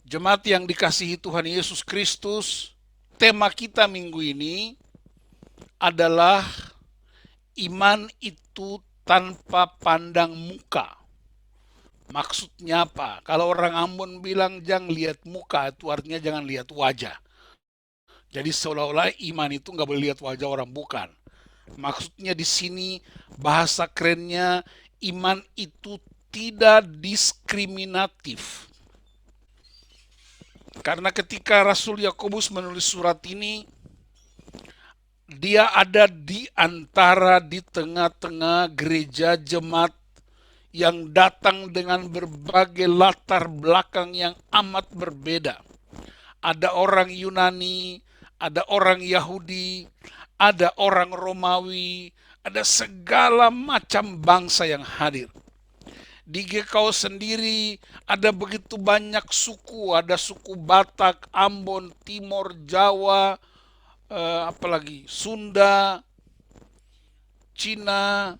Jemaat yang dikasihi Tuhan Yesus Kristus, tema kita minggu ini adalah iman itu tanpa pandang muka. Maksudnya apa? Kalau orang Ambon bilang jangan lihat muka, itu artinya jangan lihat wajah. Jadi seolah-olah iman itu nggak boleh lihat wajah orang, bukan. Maksudnya di sini bahasa kerennya iman itu tidak diskriminatif. Karena ketika Rasul Yakobus menulis surat ini, dia ada di antara di tengah-tengah gereja jemaat yang datang dengan berbagai latar belakang yang amat berbeda. Ada orang Yunani, ada orang Yahudi, ada orang Romawi, ada segala macam bangsa yang hadir. Di GKO sendiri ada begitu banyak suku, ada suku Batak, Ambon, Timor, Jawa, apalagi Sunda, Cina.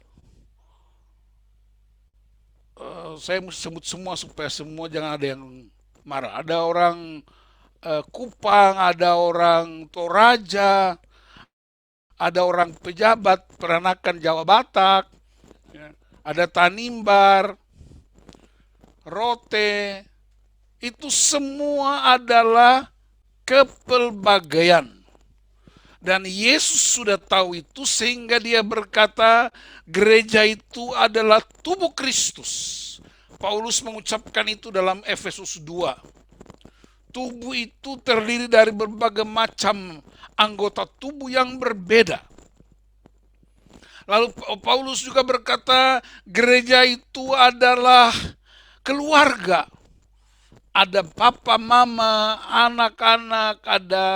Saya mesti sebut semua supaya semua jangan ada yang marah. Ada orang Kupang, ada orang Toraja, ada orang pejabat peranakan Jawa Batak, ya, ada Tanimbar, Rote. Itu semua adalah kepelbagaian. Dan Yesus sudah tahu itu sehingga dia berkata gereja itu adalah tubuh Kristus. Paulus mengucapkan itu dalam Efesus 2. Tubuh itu terdiri dari berbagai macam anggota tubuh yang berbeda. Lalu Paulus juga berkata gereja itu adalah keluarga. Ada papa, mama, anak-anak, ada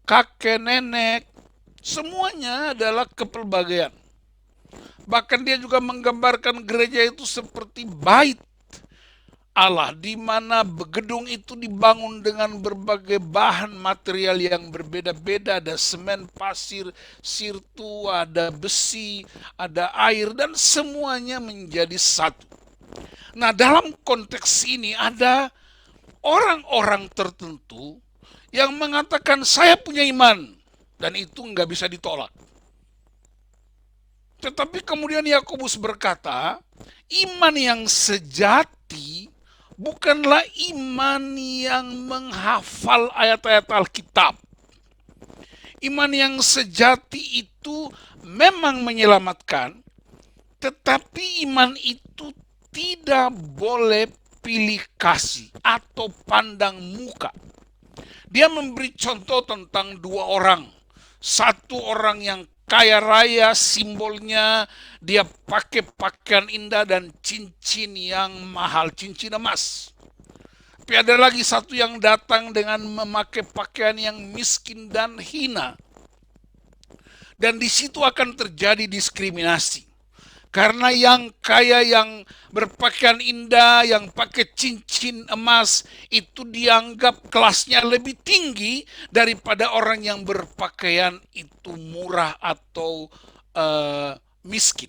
kakek, nenek. Semuanya adalah kepelbagaian. Bahkan dia juga menggambarkan gereja itu seperti bait Allah, di mana gedung itu dibangun dengan berbagai bahan material yang berbeda-beda. Ada semen, pasir, sirtu, ada besi, ada air, dan semuanya menjadi satu. Nah, dalam konteks ini ada orang-orang tertentu yang mengatakan saya punya iman, dan itu nggak bisa ditolak. Tetapi kemudian Yakobus berkata, iman yang sejati bukanlah iman yang menghafal ayat-ayat Alkitab. Iman yang sejati itu memang menyelamatkan, tetapi iman itu tidak boleh pilih kasih atau pandang muka. Dia memberi contoh tentang dua orang. Satu orang yang kaya raya, simbolnya dia pakai pakaian indah dan cincin yang mahal, cincin emas. Tapi ada lagi satu yang datang dengan memakai pakaian yang miskin dan hina. Dan di situ akan terjadi diskriminasi. Karena yang kaya, yang berpakaian indah, yang pakai cincin emas, itu dianggap kelasnya lebih tinggi daripada orang yang berpakaian itu murah atau miskin.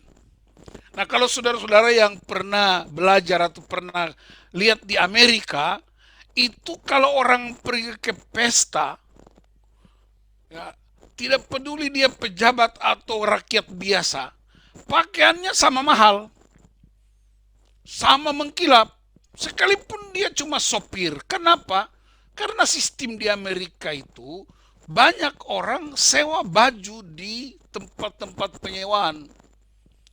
Nah, kalau saudara-saudara yang pernah belajar atau pernah lihat di Amerika, itu kalau orang pergi ke pesta, ya, tidak peduli dia pejabat atau rakyat biasa, pakaiannya sama mahal, sama mengkilap, sekalipun dia cuma sopir. Kenapa? Karena sistem di Amerika itu banyak orang sewa baju di tempat-tempat penyewaan.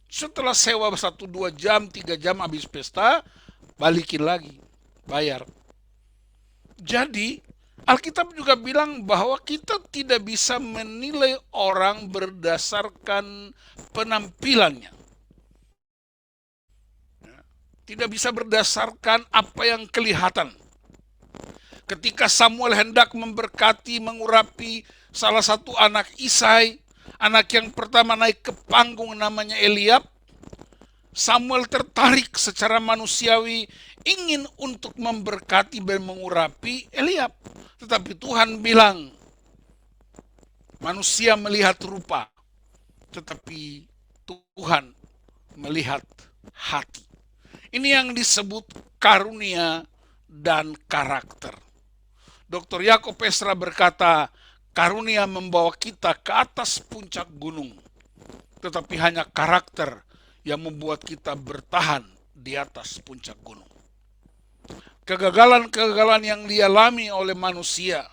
Setelah sewa 1-2 jam, 3 jam habis pesta, balikin lagi, bayar. Jadi Alkitab juga bilang bahwa kita tidak bisa menilai orang berdasarkan penampilannya. Tidak bisa berdasarkan apa yang kelihatan. Ketika Samuel hendak memberkati, mengurapi salah satu anak Isai, anak yang pertama naik ke panggung namanya Eliab, Samuel tertarik secara manusiawi ingin untuk memberkati dan mengurapi Eliab. Tetapi Tuhan bilang, manusia melihat rupa, tetapi Tuhan melihat hati. Ini yang disebut karunia dan karakter. Dr. Yakob Esra berkata, karunia membawa kita ke atas puncak gunung, tetapi hanya karakter yang membuat kita bertahan di atas puncak gunung. Kegagalan-kegagalan yang dialami oleh manusia,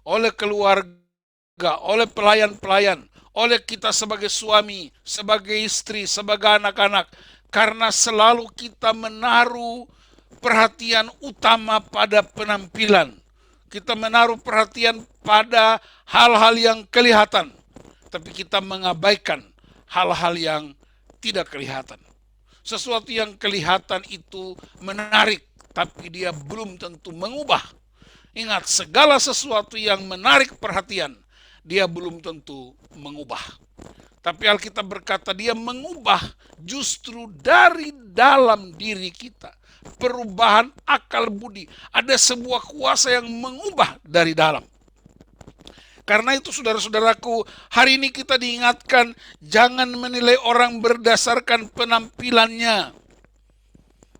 oleh keluarga, oleh pelayan-pelayan, oleh kita sebagai suami, sebagai istri, sebagai anak-anak, karena selalu kita menaruh perhatian utama pada penampilan. Kita menaruh perhatian pada hal-hal yang kelihatan, tapi kita mengabaikan hal-hal yang tidak kelihatan. Sesuatu yang kelihatan itu menarik, tapi dia belum tentu mengubah. Ingat, segala sesuatu yang menarik perhatian, dia belum tentu mengubah. Tapi Alkitab berkata dia mengubah justru dari dalam diri kita. Perubahan akal budi. Ada sebuah kuasa yang mengubah dari dalam. Karena itu saudara-saudaraku, hari ini kita diingatkan jangan menilai orang berdasarkan penampilannya,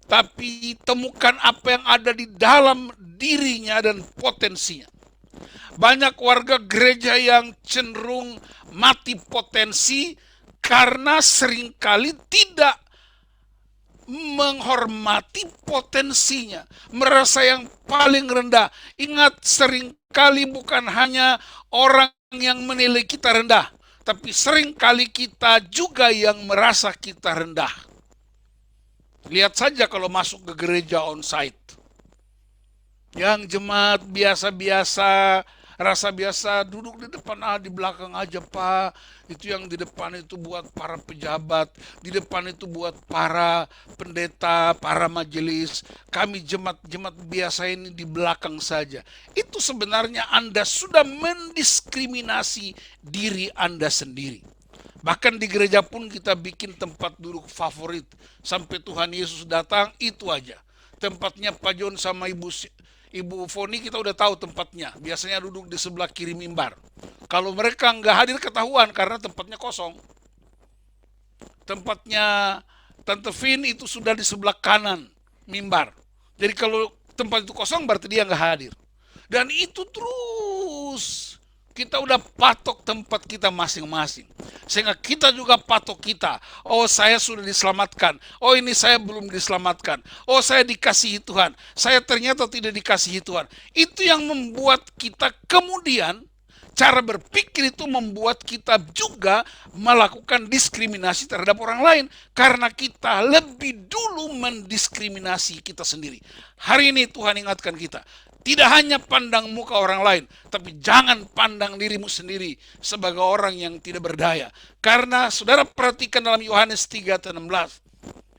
tapi temukan apa yang ada di dalam dirinya dan potensinya. Banyak warga gereja yang cenderung mati potensi karena seringkali tidak menghormati potensinya, merasa yang paling rendah. Ingat, seringkali bukan hanya orang yang menilai kita rendah, tapi seringkali kita juga yang merasa kita rendah. Lihat saja kalau masuk ke gereja onsite, yang jemaat biasa-biasa, rasa biasa, duduk di depan, di belakang aja Pak. Itu yang di depan itu buat para pejabat, di depan itu buat para pendeta, para majelis. Kami jemaat-jemaat biasa ini di belakang saja. Itu sebenarnya Anda sudah mendiskriminasi diri Anda sendiri. Bahkan di gereja pun kita bikin tempat duduk favorit. Sampai Tuhan Yesus datang, itu aja. Tempatnya Pak John sama Ibu Foni kita udah tahu tempatnya. Biasanya duduk di sebelah kiri mimbar. Kalau mereka nggak hadir ketahuan karena tempatnya kosong. Tempatnya Tante Vin itu sudah di sebelah kanan mimbar. Jadi kalau tempat itu kosong berarti dia nggak hadir. Dan itu terus. Kita udah patok tempat kita masing-masing. Sehingga kita juga patok kita. Oh, saya sudah diselamatkan. Oh, ini saya belum diselamatkan. Oh, saya dikasihi Tuhan. Saya ternyata tidak dikasihi Tuhan. Itu yang membuat kita kemudian, cara berpikir itu membuat kita juga melakukan diskriminasi terhadap orang lain. Karena kita lebih dulu mendiskriminasi kita sendiri. Hari ini Tuhan ingatkan kita. Tidak hanya pandang muka orang lain, tapi jangan pandang dirimu sendiri sebagai orang yang tidak berdaya. Karena saudara perhatikan dalam Yohanes 3:16.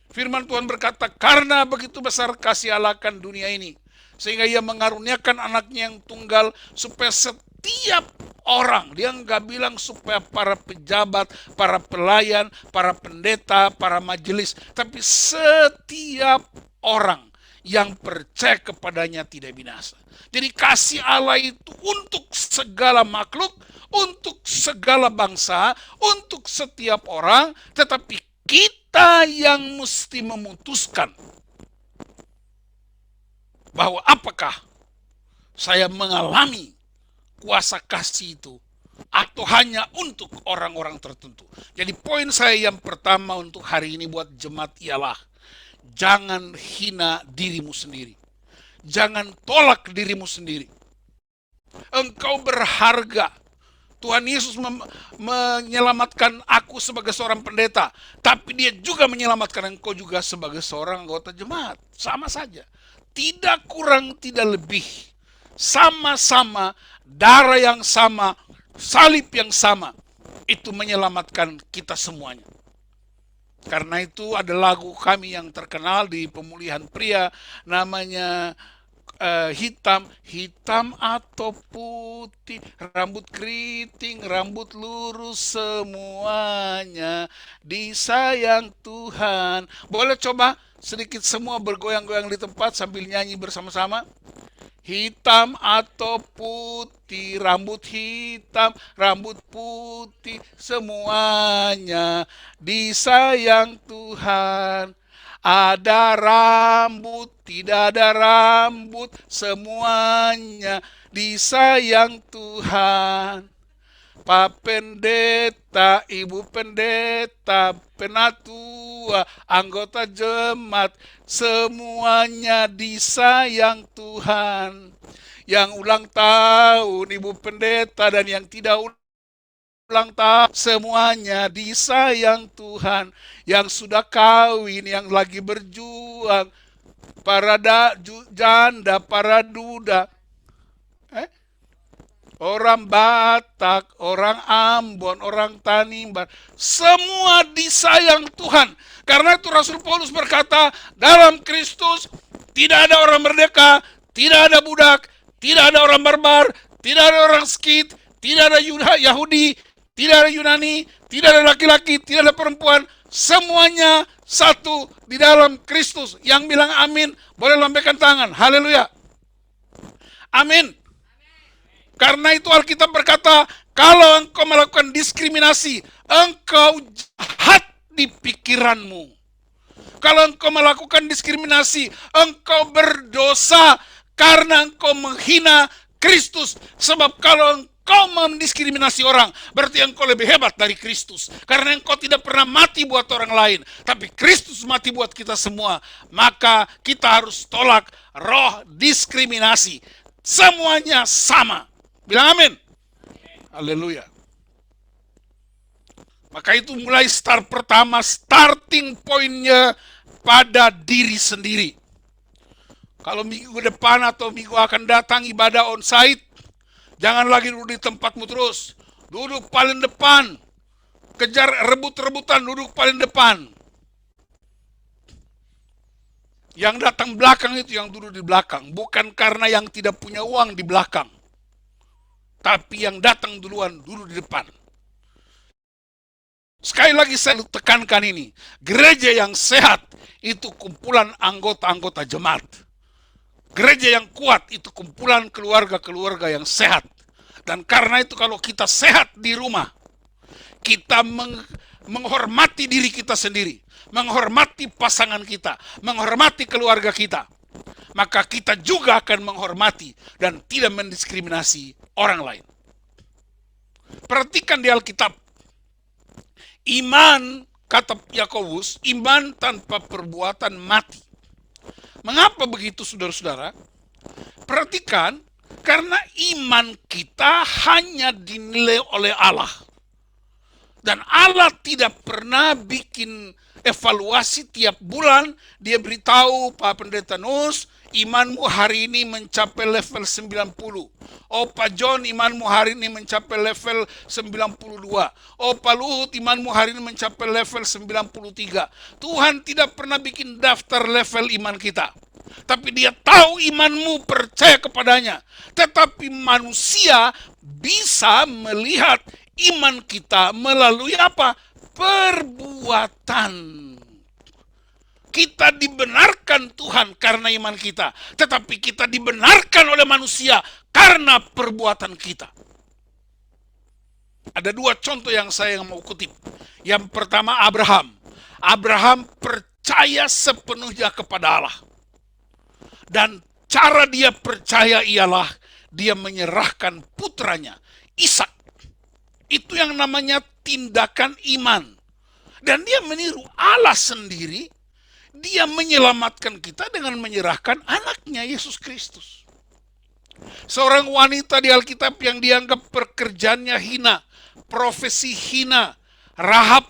Firman Tuhan berkata, karena begitu besar kasih Allah akan dunia ini, sehingga ia mengaruniakan anaknya yang tunggal, supaya setiap orang, dia nggak bilang supaya para pejabat, para pelayan, para pendeta, para majelis, tapi setiap orang yang percaya kepadanya tidak binasa. Jadi kasih Allah itu untuk segala makhluk, untuk segala bangsa, untuk setiap orang, tetapi kita yang mesti memutuskan bahwa apakah saya mengalami kuasa kasih itu atau hanya untuk orang-orang tertentu. Jadi poin saya yang pertama untuk hari ini buat jemaat ialah jangan hina dirimu sendiri. Jangan tolak dirimu sendiri. Engkau berharga. Tuhan Yesus menyelamatkan aku sebagai seorang pendeta, tapi dia juga menyelamatkan engkau juga sebagai seorang anggota jemaat. Sama saja. Tidak kurang, tidak lebih. Sama-sama, darah yang sama, salib yang sama. Itu menyelamatkan kita semuanya. Karena itu ada lagu kami yang terkenal di pemulihan pria, namanya hitam atau putih, rambut keriting, rambut lurus, semuanya disayang Tuhan. Boleh coba sedikit semua bergoyang-goyang di tempat sambil nyanyi bersama-sama. Hitam atau putih, rambut hitam, rambut putih, semuanya disayang Tuhan. Ada rambut, tidak ada rambut, semuanya disayang Tuhan. Pak Pendeta, Ibu Pendeta, penatua, anggota jemaat, semuanya disayang Tuhan. Yang ulang tahun Ibu Pendeta dan yang tidak ulang tahun, semuanya disayang Tuhan. Yang sudah kawin, yang lagi berjuang, para janda, para duda, orang Batak, orang Ambon, orang Tanimbar, semua disayang Tuhan. Karena itu Rasul Paulus berkata, dalam Kristus tidak ada orang merdeka, tidak ada budak, tidak ada orang barbar, tidak ada orang Skit, tidak ada Yahudi, tidak ada Yunani, tidak ada laki-laki, tidak ada perempuan, semuanya satu di dalam Kristus. Yang bilang amin, boleh lambaikan tangan. Haleluya. Amin. Karena itu Alkitab berkata, kalau engkau melakukan diskriminasi, engkau jahat di pikiranmu. Kalau engkau melakukan diskriminasi, engkau berdosa karena engkau menghina Kristus. Sebab kalau engkau mendiskriminasi orang, berarti engkau lebih hebat dari Kristus. Karena engkau tidak pernah mati buat orang lain, tapi Kristus mati buat kita semua. Maka kita harus tolak roh diskriminasi. Semuanya sama. Bilang amin. Haleluya. Maka itu mulai starting pointnya pada diri sendiri. Kalau minggu depan atau minggu akan datang ibadah onsite, jangan lagi duduk di tempatmu terus. Duduk paling depan. Kejar rebut-rebutan, duduk paling depan. Yang datang belakang itu yang duduk di belakang. Bukan karena yang tidak punya uang di belakang, tapi yang datang duluan dulu di depan. Sekali lagi saya tekankan ini, gereja yang sehat itu kumpulan anggota-anggota jemaat. Gereja yang kuat itu kumpulan keluarga-keluarga yang sehat. Dan karena itu kalau kita sehat di rumah, kita menghormati diri kita sendiri, menghormati pasangan kita, menghormati keluarga kita, maka kita juga akan menghormati dan tidak mendiskriminasi orang lain. Perhatikan di Alkitab, iman, kata Yakobus, iman tanpa perbuatan mati. Mengapa begitu, saudara-saudara? Perhatikan, karena iman kita hanya dinilai oleh Allah. Dan Allah tidak pernah bikin evaluasi tiap bulan. Dia beritahu Pak Pendeta Nus, imanmu hari ini mencapai level 90. Oh Pak John, imanmu hari ini mencapai level 92. Oh Pak Luhut, imanmu hari ini mencapai level 93. Tuhan tidak pernah bikin daftar level iman kita. Tapi dia tahu imanmu, percaya kepadanya. Tetapi manusia bisa melihat iman kita melalui apa? Perbuatan. Kita dibenarkan Tuhan karena iman kita, tetapi kita dibenarkan oleh manusia karena perbuatan kita. Ada dua contoh yang saya mau kutip. Yang pertama Abraham. Abraham percaya sepenuhnya kepada Allah. Dan cara dia percaya ialah dia menyerahkan putranya, Ishak. Itu yang namanya tindakan iman. Dan dia meniru Allah sendiri. Dia menyelamatkan kita dengan menyerahkan anaknya, Yesus Kristus. Seorang wanita di Alkitab yang dianggap pekerjaannya hina, profesi hina, Rahab,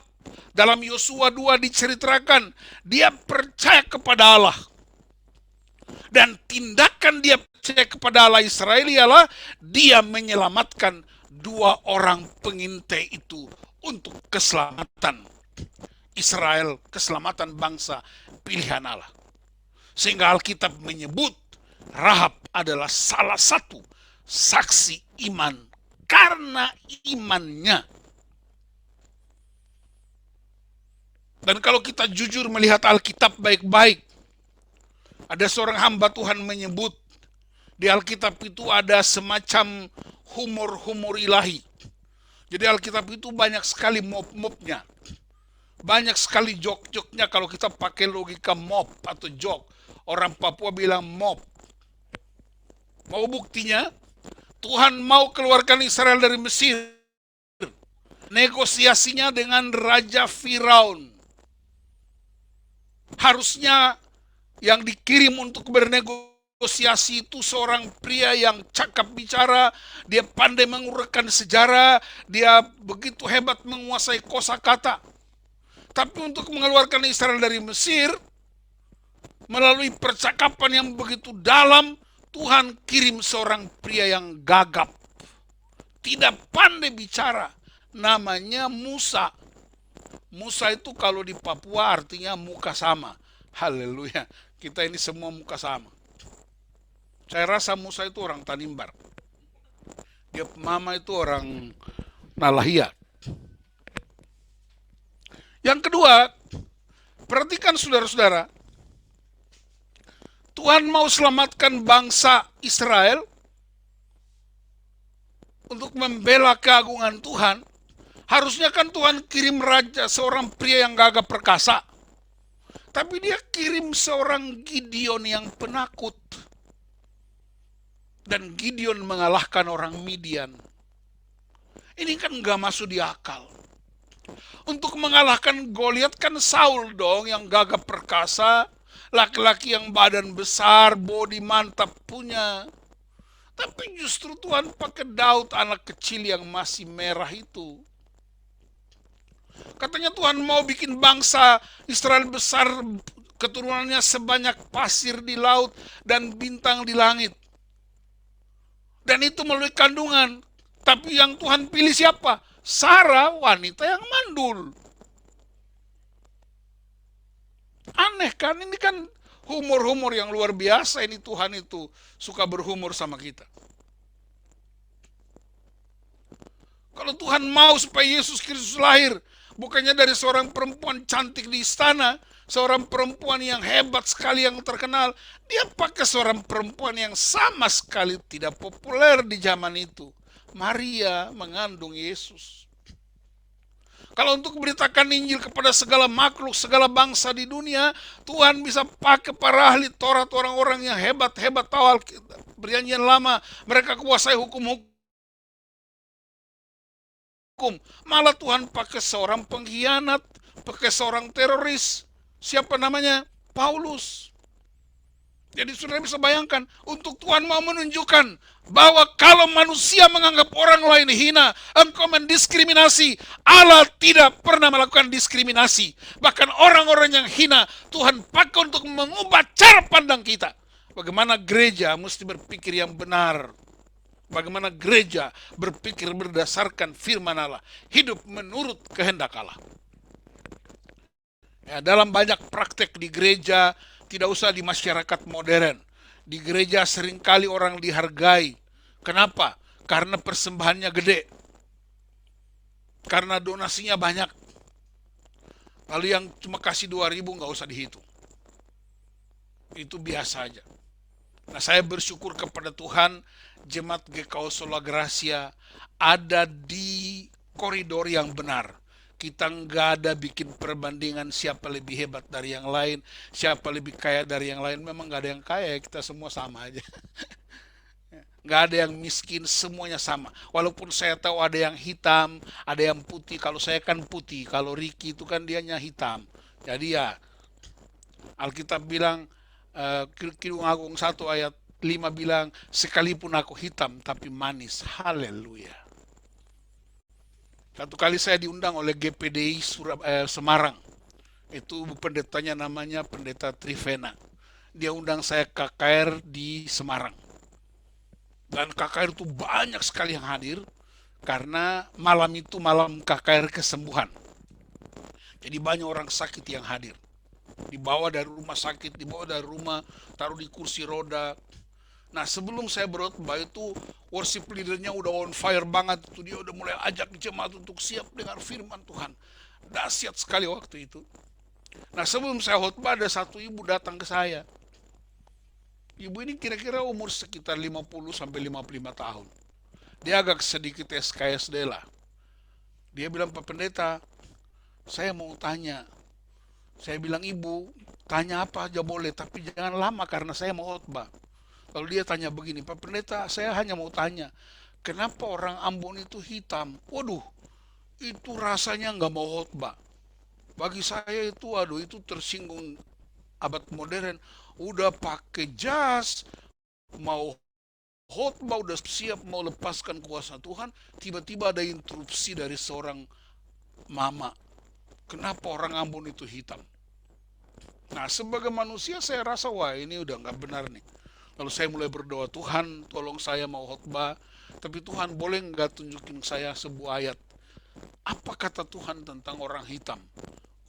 dalam Yosua 2 diceritakan, dia percaya kepada Allah. Dan tindakan dia percaya kepada Allah Israel ialah dia menyelamatkan dua orang pengintai itu untuk keselamatan Israel, keselamatan bangsa pilihan Allah. Sehingga Alkitab menyebut Rahab adalah salah satu saksi iman karena imannya. Dan kalau kita jujur melihat Alkitab baik-baik, ada seorang hamba Tuhan menyebut di Alkitab itu ada semacam humor-humor ilahi. Jadi Alkitab itu banyak sekali mob-mobnya. Banyak sekali jok-joknya kalau kita pakai logika mop atau jok. Orang Papua bilang mop. Mau buktinya? Tuhan mau keluarkan Israel dari Mesir. Negosiasinya dengan Raja Firaun. Harusnya yang dikirim untuk bernegosiasi itu seorang pria yang cakap bicara, dia pandai menguraikan sejarah, dia begitu hebat menguasai kosakata. Tapi untuk mengeluarkan Israel dari Mesir, melalui percakapan yang begitu dalam, Tuhan kirim seorang pria yang gagap, tidak pandai bicara, namanya Musa. Musa itu kalau di Papua artinya muka sama. Haleluya, kita ini semua muka sama. Saya rasa Musa itu orang Tanimbar. Dia mama itu orang Nalahia. Yang kedua, perhatikan saudara-saudara, Tuhan mau selamatkan bangsa Israel untuk membela keagungan Tuhan. Harusnya kan Tuhan kirim raja, seorang pria yang gagah perkasa. Tapi dia kirim seorang Gideon yang penakut. Dan Gideon mengalahkan orang Midian. Ini kan gak masuk di akal. Untuk mengalahkan Goliat kan Saul dong yang gagah perkasa. Laki-laki yang badan besar, bodi mantap punya. Tapi justru Tuhan pakai Daud, anak kecil yang masih merah itu. Katanya Tuhan mau bikin bangsa Israel besar, keturunannya sebanyak pasir di laut dan bintang di langit. Dan itu melalui kandungan. Tapi yang Tuhan pilih siapa? Sarah, wanita yang mandul. Aneh kan? Ini kan humor-humor yang luar biasa. Ini Tuhan itu suka berhumor sama kita. Kalau Tuhan mau supaya Yesus Kristus lahir, bukannya dari seorang perempuan cantik di istana, seorang perempuan yang hebat sekali, yang terkenal, dia pakai seorang perempuan yang sama sekali tidak populer di zaman itu. Maria mengandung Yesus. Kalau untuk beritakan Injil kepada segala makhluk, segala bangsa di dunia, Tuhan bisa pakai para ahli Taurat, orang-orang yang hebat-hebat tahu Perjanjian Lama, mereka kuasai hukum-hukum. Malah Tuhan pakai seorang pengkhianat, pakai seorang teroris. Siapa namanya? Paulus. Jadi saudara bisa bayangkan, untuk Tuhan mau menunjukkan bahwa kalau manusia menganggap orang lain hina, engkau mendiskriminasi. Allah tidak pernah melakukan diskriminasi. Bahkan orang-orang yang hina, Tuhan pakai untuk mengubah cara pandang kita. Bagaimana gereja mesti berpikir yang benar. Bagaimana gereja berpikir berdasarkan firman Allah, hidup menurut kehendak Allah. Ya, dalam banyak praktek di gereja, tidak usah di masyarakat modern. Di gereja seringkali orang dihargai. Kenapa? Karena persembahannya gede. Karena donasinya banyak. Lalu yang cuma kasih 2.000 nggak usah dihitung. Itu biasa aja. Nah, saya bersyukur kepada Tuhan, Jemaat GKO Sola Gracia ada di koridor yang benar. Kita nggak ada bikin perbandingan siapa lebih hebat dari yang lain, siapa lebih kaya dari yang lain. Memang nggak ada yang kaya, kita semua sama aja. Nggak ada yang miskin, semuanya sama. Walaupun saya tahu ada yang hitam, ada yang putih. Kalau saya kan putih, kalau Ricky itu kan dianya hitam. Jadi ya, Alkitab bilang, Kidung Agung 1 ayat 5 bilang, sekalipun aku hitam tapi manis. Haleluya. Satu kali saya diundang oleh GPDI Semarang. Itu pendetanya namanya Pendeta Trivena. Dia undang saya KKR di Semarang. Dan KKR itu banyak sekali yang hadir, karena malam itu malam KKR kesembuhan. Jadi banyak orang sakit yang hadir. Dibawa dari rumah sakit, dibawa dari rumah, taruh di kursi roda. Nah, sebelum saya berkhotbah itu worship leadernya udah on fire banget. Itu dia udah mulai ajak jemaat untuk siap dengar firman Tuhan. Dahsyat sekali waktu itu. Nah, sebelum saya khotbah ada satu ibu datang ke saya. Ibu ini kira-kira umur sekitar 50 sampai 55 tahun. Dia agak sedikit SKSD lah. Dia bilang, Pak Pendeta, Saya mau tanya. Saya bilang, ibu, tanya apa aja boleh, tapi jangan lama karena saya mau khotbah. Lalu dia tanya begini, Pak Pendeta, saya hanya mau tanya, kenapa orang Ambon itu hitam? Waduh, itu rasanya nggak mau khotbah. Bagi saya itu, waduh, itu tersinggung abad modern. Udah pakai jas, mau khotbah, udah siap mau lepaskan kuasa Tuhan, tiba-tiba ada interupsi dari seorang mama. Kenapa orang Ambon itu hitam? Nah, sebagai manusia saya rasa, wah ini udah nggak benar nih. Lalu saya mulai berdoa, Tuhan tolong saya mau khotbah, tapi Tuhan boleh nggak tunjukin saya sebuah ayat. Apa kata Tuhan tentang orang hitam?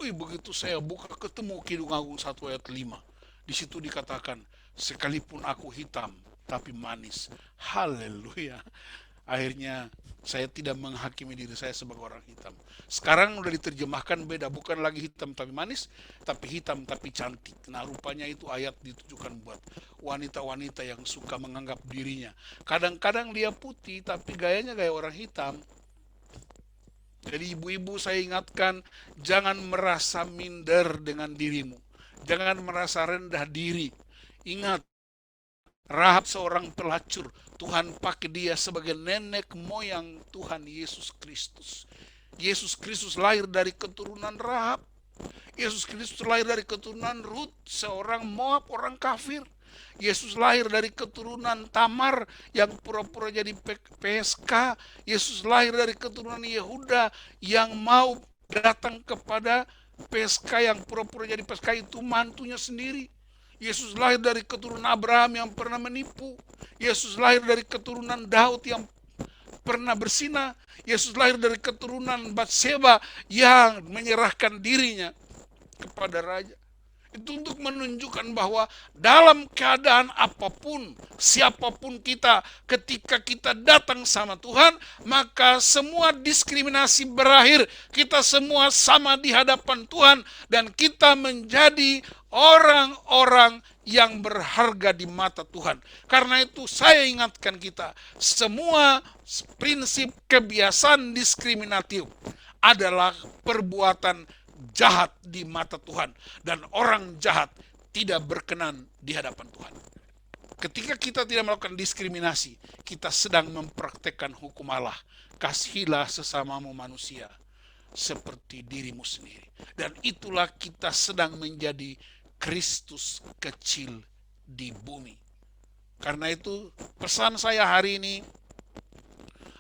Wih, begitu saya buka ketemu Kidung Agung 1 ayat 5. Di situ dikatakan, sekalipun aku hitam, tapi manis. Haleluya. Akhirnya saya tidak menghakimi diri saya sebagai orang hitam. Sekarang udah diterjemahkan beda, bukan lagi hitam tapi manis, tapi hitam tapi cantik. Nah, rupanya itu ayat ditujukan buat wanita-wanita yang suka menganggap dirinya. Kadang-kadang dia putih tapi gayanya gaya orang hitam. Jadi ibu-ibu saya ingatkan, jangan merasa minder dengan dirimu. Jangan merasa rendah diri. Ingat, Rahab seorang pelacur, Tuhan pakai dia sebagai nenek moyang Tuhan Yesus Kristus. Yesus Kristus lahir dari keturunan Rahab. Yesus Kristus lahir dari keturunan Rut, seorang Moab, orang kafir. Yesus lahir dari keturunan Tamar yang pura-pura jadi PSK. Yesus lahir dari keturunan Yehuda yang mau datang kepada PSK yang pura-pura jadi PSK itu mantunya sendiri. Yesus lahir dari keturunan Abraham yang pernah menipu. Yesus lahir dari keturunan Daud yang pernah bersinah. Yesus lahir dari keturunan Batseba yang menyerahkan dirinya kepada raja. Itu untuk menunjukkan bahwa dalam keadaan apapun, siapapun kita, ketika kita datang sama Tuhan, maka semua diskriminasi berakhir. Kita semua sama di hadapan Tuhan dan kita menjadi orang-orang yang berharga di mata Tuhan. Karena itu saya ingatkan kita, semua prinsip kebiasaan diskriminatif adalah perbuatan jahat di mata Tuhan, dan orang jahat tidak berkenan di hadapan Tuhan. Ketika kita tidak melakukan diskriminasi, kita sedang mempraktekkan hukum Allah. Kasihilah sesamamu manusia seperti dirimu sendiri. Dan itulah kita sedang menjadi Kristus kecil di bumi. Karena itu pesan saya hari ini,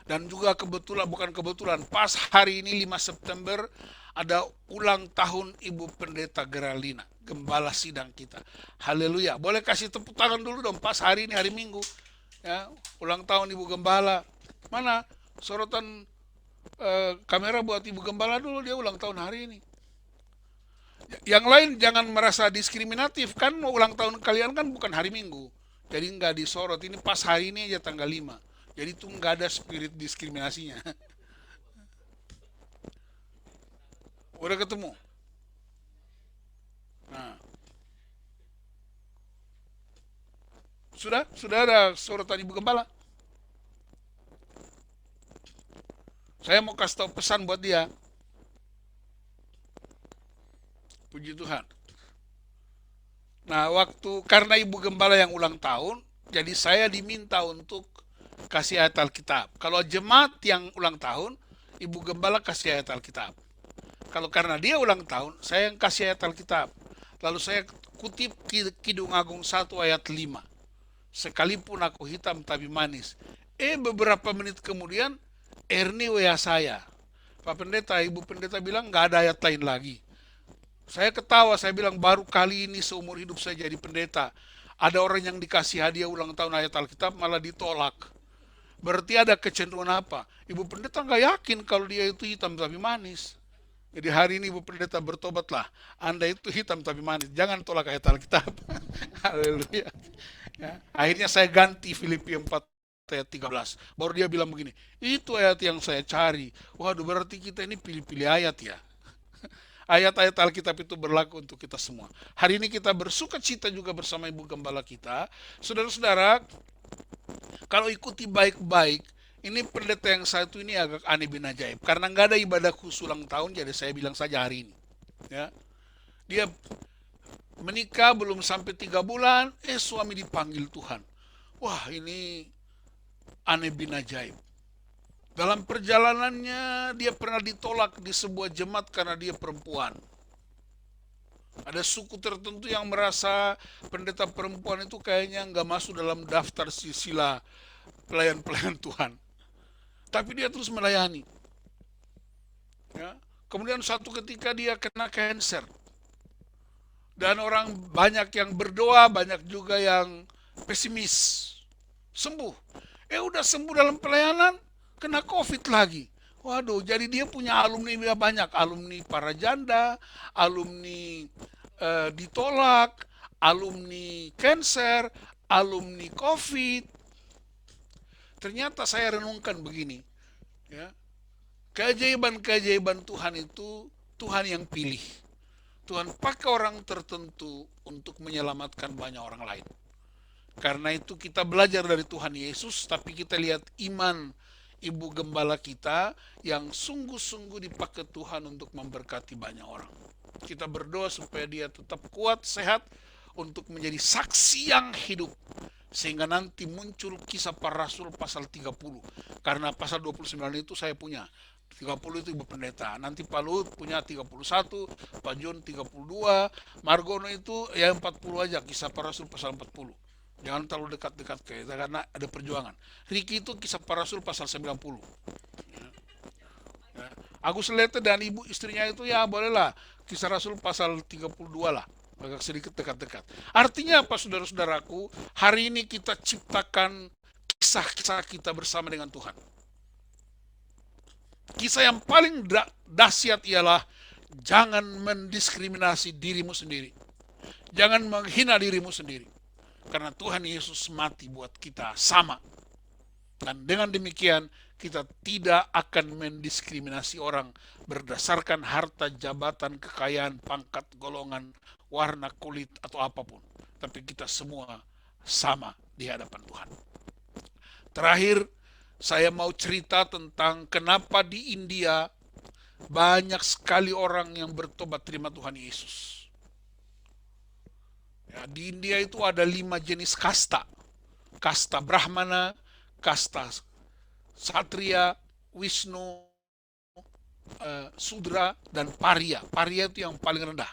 dan juga kebetulan, bukan kebetulan, pas hari ini 5 September ada ulang tahun Ibu Pendeta Geraldina, gembala sidang kita. Haleluya. Boleh kasih tepuk tangan dulu dong, pas hari ini hari Minggu. Ya, ulang tahun Ibu Gembala. Mana sorotan kamera buat Ibu Gembala dulu, dia ulang tahun hari ini. Yang lain jangan merasa diskriminatif, kan ulang tahun kalian kan bukan hari Minggu. Jadi nggak disorot, ini pas hari ini aja tanggal 5. Jadi itu nggak ada spirit diskriminasinya. Udah ketemu? Nah, sudah ada sorotan Ibu Gembala. Saya mau kasih tahu pesan buat dia. Puji Tuhan. Nah, karena Ibu Gembala yang ulang tahun, jadi saya diminta untuk kasih ayat Alkitab. Kalau jemaat yang ulang tahun, Ibu Gembala kasih ayat Alkitab. Kalau karena dia ulang tahun, saya yang kasih ayat Alkitab. Lalu saya kutip Kidung Agung 1 ayat 5. Sekalipun aku hitam tapi manis. Beberapa menit kemudian, Ernie WA saya. Pak Pendeta, Ibu Pendeta bilang nggak ada ayat lain lagi. Saya ketawa, saya bilang baru kali ini seumur hidup saya jadi pendeta. Ada orang yang dikasih hadiah ulang tahun ayat Alkitab malah ditolak. Berarti ada kecenderungan apa? Ibu Pendeta nggak yakin kalau dia itu hitam tapi manis. Jadi hari ini Ibu Pendeta bertobatlah. Anda itu hitam tapi manis. Jangan tolak ayat Alkitab. Haleluya. Ya. Akhirnya saya ganti Filipi 4 ayat 13. Baru dia bilang begini, itu ayat yang saya cari. Waduh, berarti kita ini pilih-pilih ayat ya. Ayat-ayat Alkitab itu berlaku untuk kita semua. Hari ini kita bersuka cita juga bersama Ibu Gembala kita. Saudara-saudara, kalau ikuti baik-baik, Ini pendeta yang satu ini agak aneh bin ajaib. Karena nggak ada ibadah khusus ulang tahun, jadi saya bilang saja hari ini. Ya, dia menikah belum sampai 3 bulan, suami dipanggil Tuhan. Wah, ini aneh bin ajaib. Dalam perjalanannya dia pernah ditolak di sebuah jemaat karena dia perempuan. Ada suku tertentu yang merasa pendeta perempuan itu kayaknya nggak masuk dalam daftar silsilah pelayan-pelayan Tuhan. Tapi dia terus melayani. Ya. Kemudian suatu ketika dia kena cancer. Dan orang banyak yang berdoa, banyak juga yang pesimis. Sembuh. Udah sembuh dalam pelayanan, kena COVID lagi. Waduh, jadi dia punya alumni banyak. Alumni para janda, alumni ditolak, alumni cancer, alumni COVID. Ternyata saya renungkan begini. Ya, keajaiban-keajaiban Tuhan itu Tuhan yang pilih. Tuhan pakai orang tertentu untuk menyelamatkan banyak orang lain. Karena itu kita belajar dari Tuhan Yesus, tapi kita lihat iman ibu gembala kita yang sungguh-sungguh dipakai Tuhan untuk memberkati banyak orang. Kita berdoa supaya dia tetap kuat, sehat, untuk menjadi saksi yang hidup. Sehingga nanti muncul Kisah Para Rasul pasal 30. Karena pasal 29 itu saya punya. 30 itu Ibu Pendeta. Nanti Pak Luhut punya 31, Pak John 32, Margono itu ya 40 aja, Kisah Para Rasul pasal 40. Jangan terlalu dekat-dekat ke kita karena ada perjuangan. Riki itu Kisah Para Rasul pasal 90. Ya. Agus Lete dan ibu istrinya itu ya bolehlah Kisah Rasul pasal 32 lah. Agak sedikit dekat-dekat. Artinya apa saudara-saudaraku? Hari ini kita ciptakan kisah-kisah kita bersama dengan Tuhan. Kisah yang paling dahsyat ialah jangan mendiskriminasi dirimu sendiri. Jangan menghina dirimu sendiri. Karena Tuhan Yesus mati buat kita sama. Dan dengan demikian kita tidak akan mendiskriminasi orang berdasarkan harta, jabatan, kekayaan, pangkat, golongan, warna kulit, atau apapun. Tapi kita semua sama di hadapan Tuhan. Terakhir, saya mau cerita tentang kenapa di India banyak sekali orang yang bertobat terima Tuhan Yesus. Ya, di India itu ada 5 jenis kasta. Kasta Brahmana, kasta Satria, Wisnu, Sudra, dan Paria. Paria itu yang paling rendah.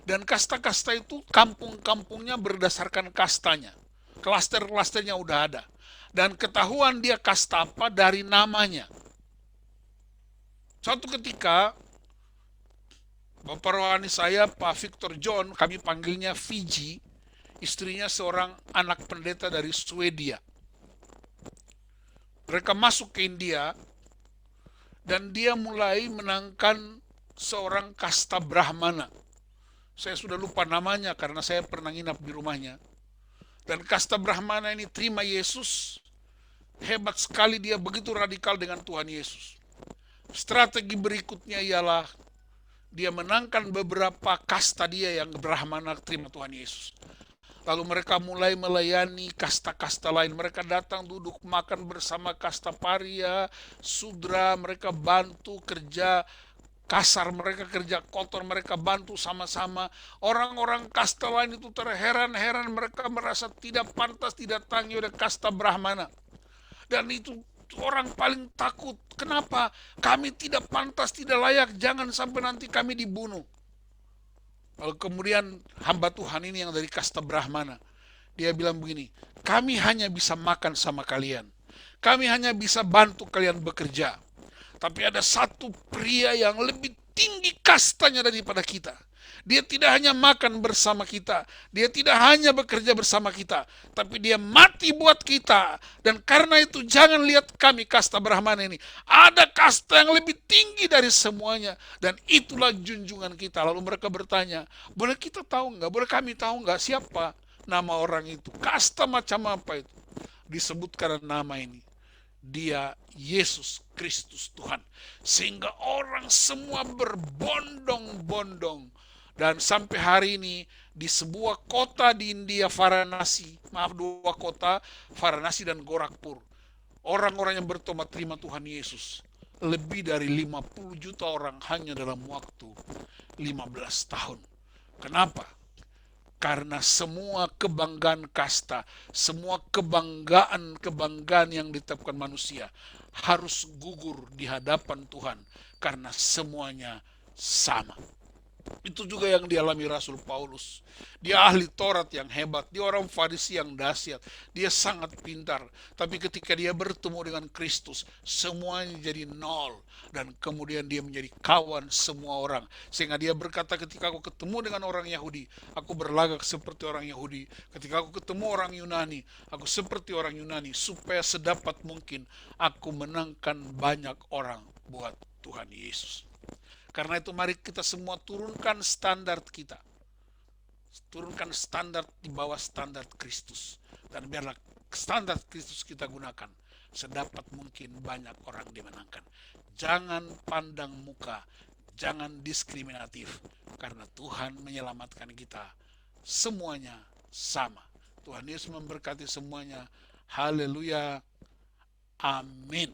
Dan kasta-kasta itu kampung-kampungnya berdasarkan kastanya. Klaster-klasternya udah ada. Dan ketahuan dia kasta apa dari namanya. Suatu ketika, Bapak rohani saya, Pak Victor John, kami panggilnya Fiji, istrinya seorang anak pendeta dari Swedia. Mereka masuk ke India, dan dia mulai menangkan seorang kasta Brahmana. Saya sudah lupa namanya karena saya pernah nginap di rumahnya. Dan kasta Brahmana ini terima Yesus. Hebat sekali dia, begitu radikal dengan Tuhan Yesus. Strategi berikutnya ialah dia menangkan beberapa kasta dia yang Brahmana terima Tuhan Yesus. Lalu mereka mulai melayani kasta-kasta lain. Mereka datang duduk makan bersama kasta Paria, Sudra. Mereka bantu kerja kasar, mereka kerja kotor, mereka bantu sama-sama. Orang-orang kasta lain itu terheran-heran, mereka merasa tidak pantas didatangi oleh kasta Brahmana. Dan itu orang paling takut. Kenapa? Kami tidak pantas, tidak layak, jangan sampai nanti kami dibunuh. Lalu kemudian hamba Tuhan ini yang dari kasta Brahmana, dia bilang begini, kami hanya bisa makan sama kalian. Kami hanya bisa bantu kalian bekerja. Tapi ada satu pria yang lebih tinggi kastanya daripada kita. Dia tidak hanya makan bersama kita, dia tidak hanya bekerja bersama kita, tapi dia mati buat kita. Dan karena itu jangan lihat kami kasta Brahmana ini, ada kasta yang lebih tinggi dari semuanya, dan itulah junjungan kita. Lalu mereka bertanya, boleh kita tahu nggak, boleh kami tahu nggak siapa nama orang itu, kasta macam apa itu? Disebutkan nama ini, dia Yesus Kristus Tuhan. Sehingga orang semua berbondong-bondong. Dan sampai hari ini di sebuah kota di India, Varanasi, maaf 2 kota, Varanasi dan Gorakhpur, Orang-orang yang bertobat terima Tuhan Yesus lebih dari 50 juta orang hanya dalam waktu 15 tahun. Kenapa? Karena semua kebanggaan kasta, semua kebanggaan yang ditetapkan manusia harus gugur di hadapan Tuhan karena semuanya sama. Itu juga yang dialami Rasul Paulus. Dia ahli Taurat yang hebat, dia orang Farisi yang dahsyat, dia sangat pintar. Tapi ketika dia bertemu dengan Kristus, semuanya jadi nol. Dan kemudian dia menjadi kawan semua orang. Sehingga dia berkata, ketika aku ketemu dengan orang Yahudi, aku berlagak seperti orang Yahudi. Ketika aku ketemu orang Yunani, aku seperti orang Yunani. Supaya sedapat mungkin aku menangkan banyak orang buat Tuhan Yesus. Karena itu mari kita semua turunkan standar kita. Turunkan standar di bawah standar Kristus. Dan biarlah standar Kristus kita gunakan. Sedapat mungkin banyak orang dimenangkan. Jangan pandang muka. Jangan diskriminatif. Karena Tuhan menyelamatkan kita. Semuanya sama. Tuhan Yesus memberkati semuanya. Haleluya. Amin.